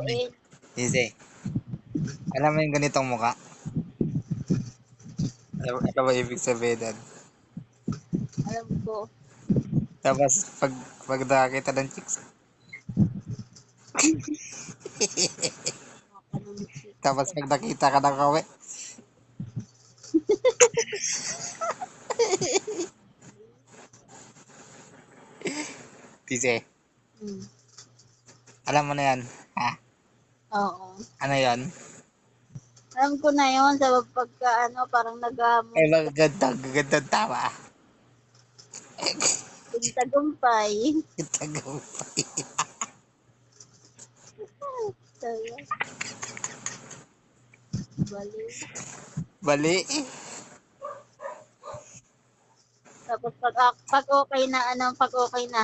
Biruin. Easy. Alam mo yung ganitong mukha? Ano ba ibig sabihin doon? Alam ko. Tapos, pag nakakita ng chicks, Makakalungsik. tapos pag nakita ka ng kawe, Tise, Hmm. alam mo na yan. Ha? Oo. Ano yan? Alam ko na yun sa pagka parang Ay, naghamon ka. magandang tama. Tagumpay. Tagumpay. Tayo. Baliw. Bali. Tapos pag okay na, pag okay na.